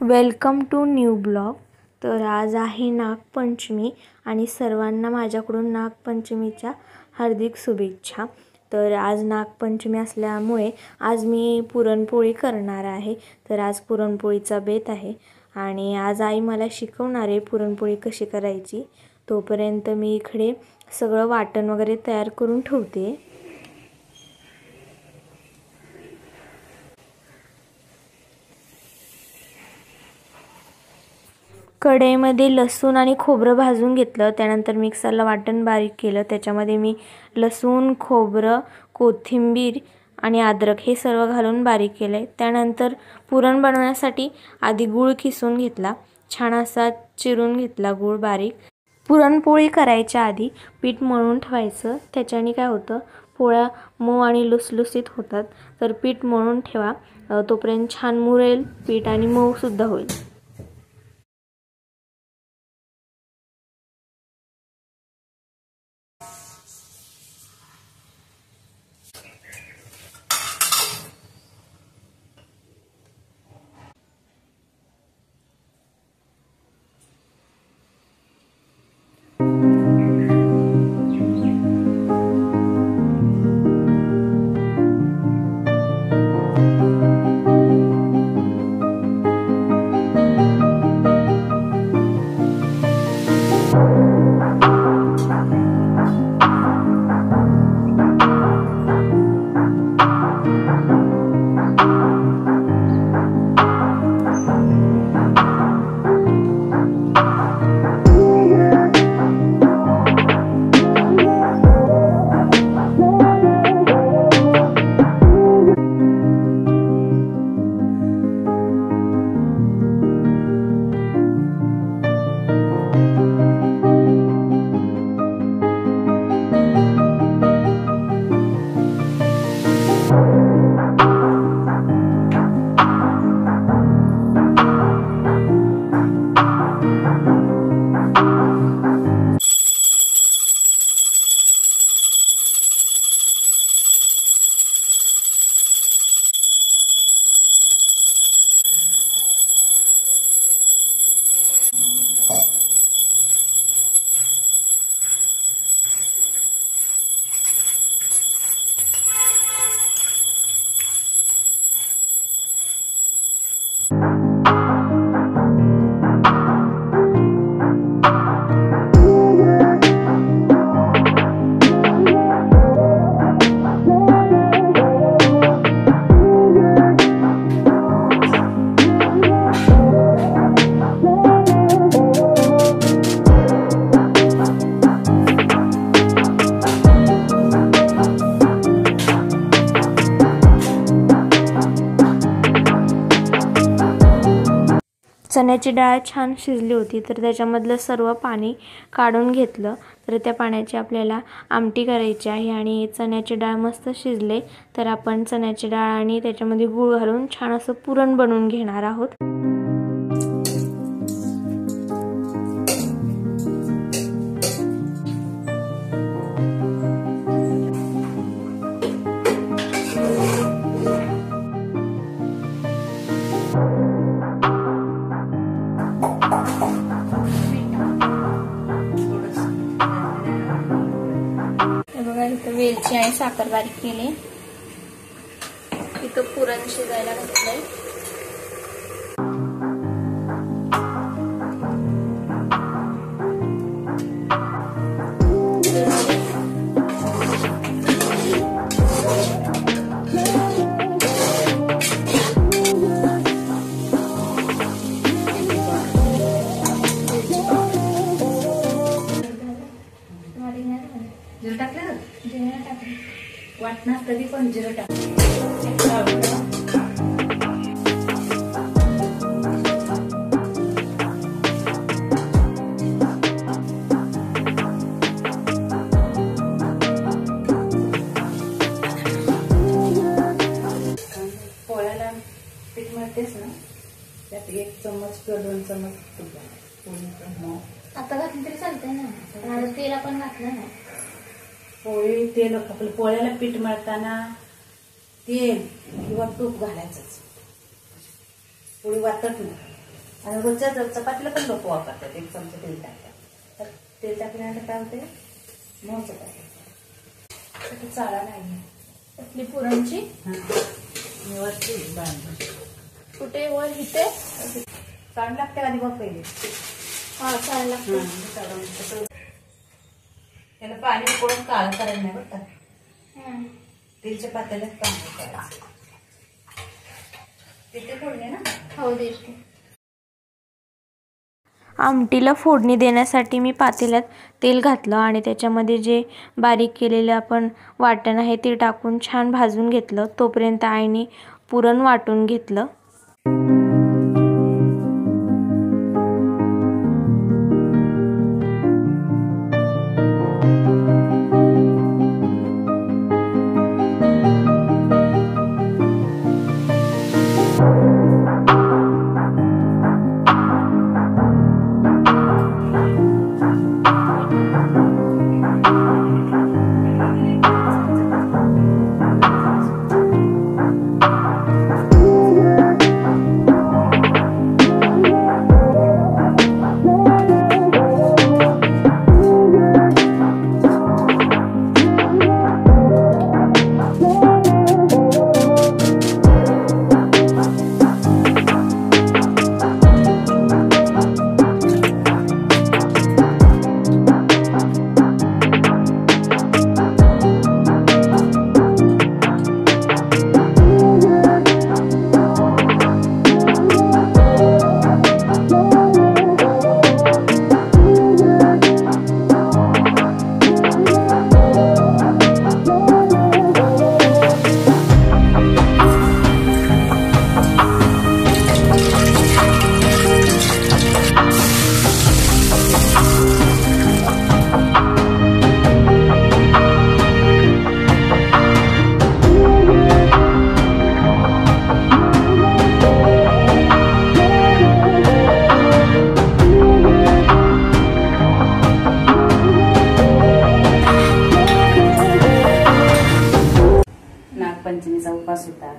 Welcome to new blog. तर आज आहे नागपंचमी आणि सर्वांना माझ्याकडून नागपंचमीच्या हार्दिक शुभेच्छा। तर आज नागपंचमी असल्यामुळे आज मी पुरणपोळी करणार आहे। तर आज पुरणपोळीचा बेत आहे आणि आज आई मला शिकवणार आहे पुरणपोळी कशी करायची। तोपर्यंत मी इकडे सगळं वाटण वगैरे तयार करून ठेवते। कढईमध्ये लसूण आणि खोबरं भाजून घेतलं, त्यानंतर मिक्सरला वाटण बारीक केलं। त्याच्यामध्ये मी लसूण, खोबरं, कोथिंबीर आणि अद्रक हे सर्व घालून बारीक केले। त्यानंतर पुरण बनवण्यासाठी आधी गूळ किसून घेतला, छान असा चिरून घेतला गूळ बारीक। पुरणपोळी करायच्या आधी पीठ मळून ठेवायचं, त्याच्याने काय होतं पोळ्या मऊ आणि लुसलुसीत होतात। तर पीठ मळून ठेवा, तोपर्यंत छान मुरेल पीठ आणि मऊ सुद्धा होईल। चण्याची डाळ छान शिजली होती, तर त्याच्यामधलं सर्व पाणी काढून घेतलं। तर त्या पाण्याची आपल्याला आमटी करायची आहे आणि चण्याची डाळ मस्त शिजले तर आपण चण्याची डाळ आणि त्याच्यामध्ये गूळ घालून छान असं पुरण बनवून घेणार आहोत। वेलची आणि साखर बारीक केली, इथं पुरण शिजायला घातलंय। वाटणार कधी पण जिरं टाक। पोळ्याला पीठ मळतेस ना, त्यात 1 चम्मच किंवा 2 चम्मच तूप घाल। आता घातलं तरी चालतंय ना, तेल आपण घातलं ना। पोळी तेल आपलं पोळ्याला पीठ मळताना तेल किंवा तूप घालायचंच, पोळी वाटत नाही। आणि रोजच्या चपातीला पण लोक वापरतात. 1 चमचा तेल टाकतात. तेल टाकल्यानंतर काय होते मग चपाती चाळा नाही आपली पुरणची वरती बांधून कुठे वर इथे चाळ लागते आधी बघ पहिले. हा चाळ लागते. त्याला पाणी उकळून काळं करायला नाही बरं का. तेलच्या पात्याला पाणी करायचं. तिथे फोडणे ना. हो देते. आमटीला फोडणी देण्यासाठी मी पातेल्यात तेल घातलं आणि त्याच्यामध्ये जे बारीक केलेलं आपण वाटण आहे ते टाकून छान भाजून घेतलं. तोपर्यंत आईने पुरण वाटून घेतलं. नागपंचमीचा उपवास होता.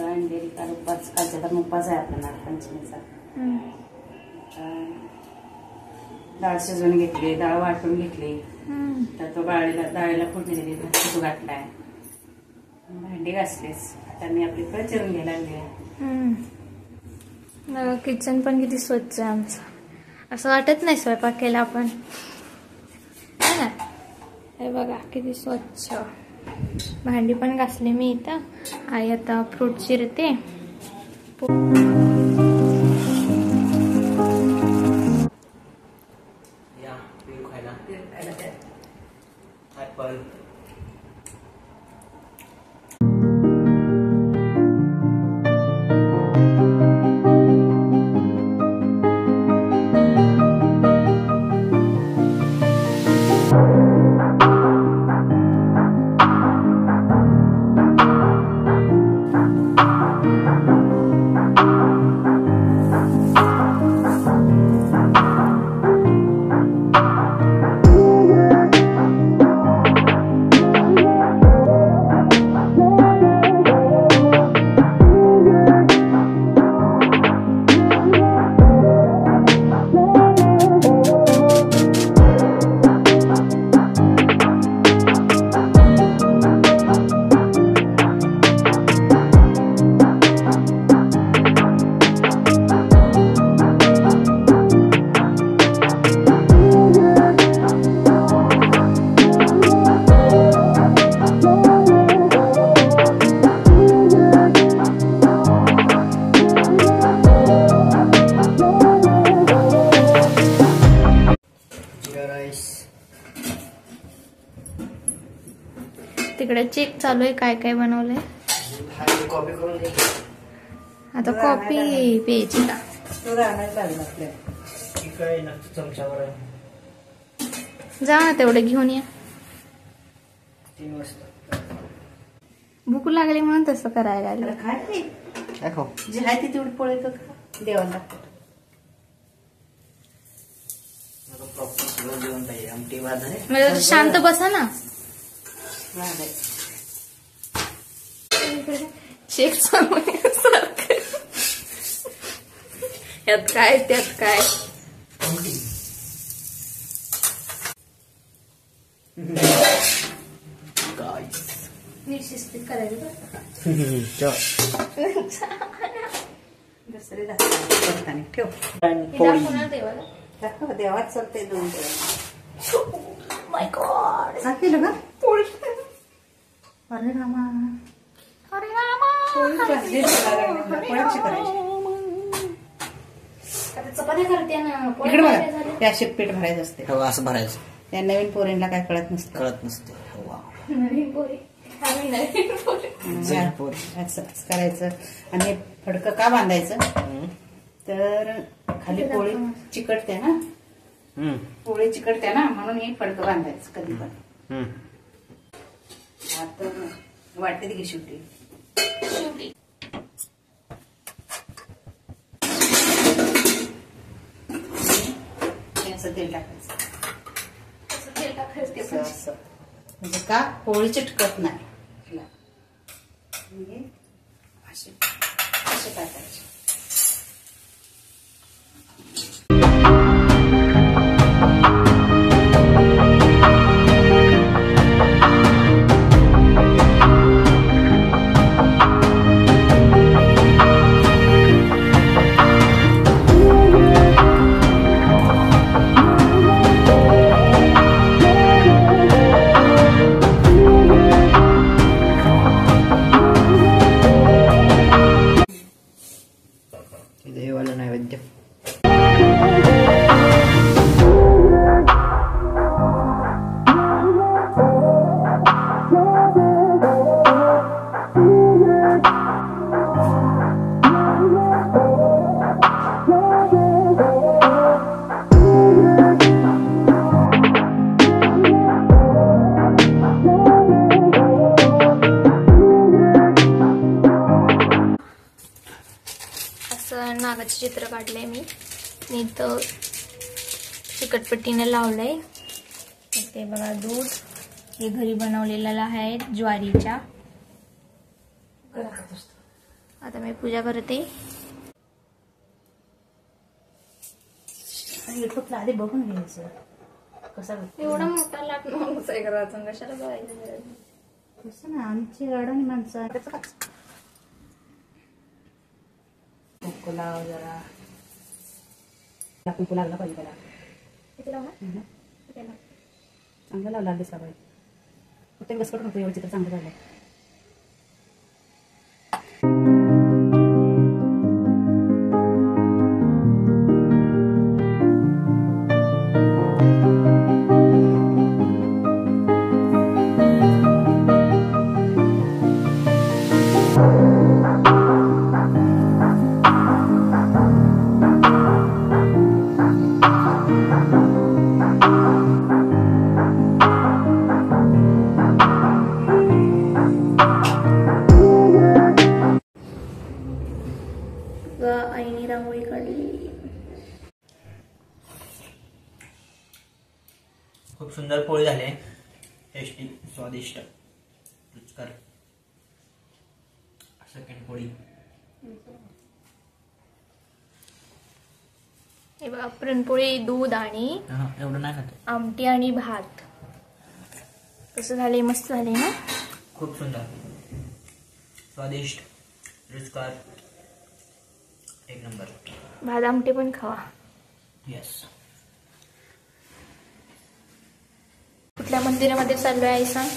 अंधेरी काल उपवास कालचा तर उपवास आहे आपला नागपंचमीचा. डाळ शिजवून घेतली, डाळ वाटून घेतली, तर तो डाळीला फोडणी दिली, भात घातलाय, भांडी घासलीस. आता मी आपली फळ चिरून घ्यायला लागले. किचन पण किती स्वच्छ आहे आमचं. असं वाटत नाही स्वयंपाक केला आपण. हे बघा किती स्वच्छ. भांडी पण घासली मी इथं. आई आता फ्रूट चिरते. तिकडे चेक चालू आहे काय काय बनवलंय. आता कॉफी प्यायची का. जा ना तेवढे घेऊन या. भूक लागली म्हणून तसं करायला लागलं. जे आहे ती तेवढी पोळी देवाला लागतं. म्हणजे शांत बसा ना. चेक चालू आहे. यात काय त्यात काय. शिस्तीत करायचं दुसरे दाखवताना ठेव. दाखव देवात चालते 2 माय गॉड. केलं का पोळी. अरे रामा अरे रामा. चपात्या करते ना. इकडे बघा त्या अशी पीठ भरायचं असते. असं भरायचं. त्या नवीन पोरींना काय कळत नसते. नवीन पोरी असं करायचं. आणि हे फडकं का बांधायचं तर खाली पोळी चिकटते ना. पोळी चिकटते ना म्हणून हे फडकं बांधायचं कधी पण. आता वाटते की शेवटी असं तेल टाकायचं. असं म्हणजे का पोळी चिटकत नाही. असे टाकायचे. देवाला नैवेद्य. नागाचं चित्र काढलंय मी. इथं चिकटपट्टीने लावलंय. ते बघा दूध हे घरी बनवलेलं आहे ज्वारीच्या. आता मी पूजा करते. युट्यूबला आधी बघून घ्यायचं कसा एवढा मोठा लाट माणूस आहे करायचं कशाला बघायचं. कसं ना आमची अडाणी माणसं. कुंकू लाव जरा. कुंकू लागला पाहिजे त्याला. किती लावणार चांगला लावला दिसला पाहिजे. फक्त बसकट नको एवढं चित्र चांगलं झालं. आईने रांगोळी काढली. खूप सुंदर पोळी झाली. टेस्टी, स्वादिष्ट, रुचकर. सेकंड पोळी. हे बघा पुरणपोळी, दूध आणि एवढं नाही खात. आमटी आणि भात. कसं झाले? मस्त झाले ना. खूप सुंदर, स्वादिष्ट, रुचकर, एक नंबर. भात आमटी पण खावा. येस. कुठल्या मंदिरामध्ये चाललोय आई सांग?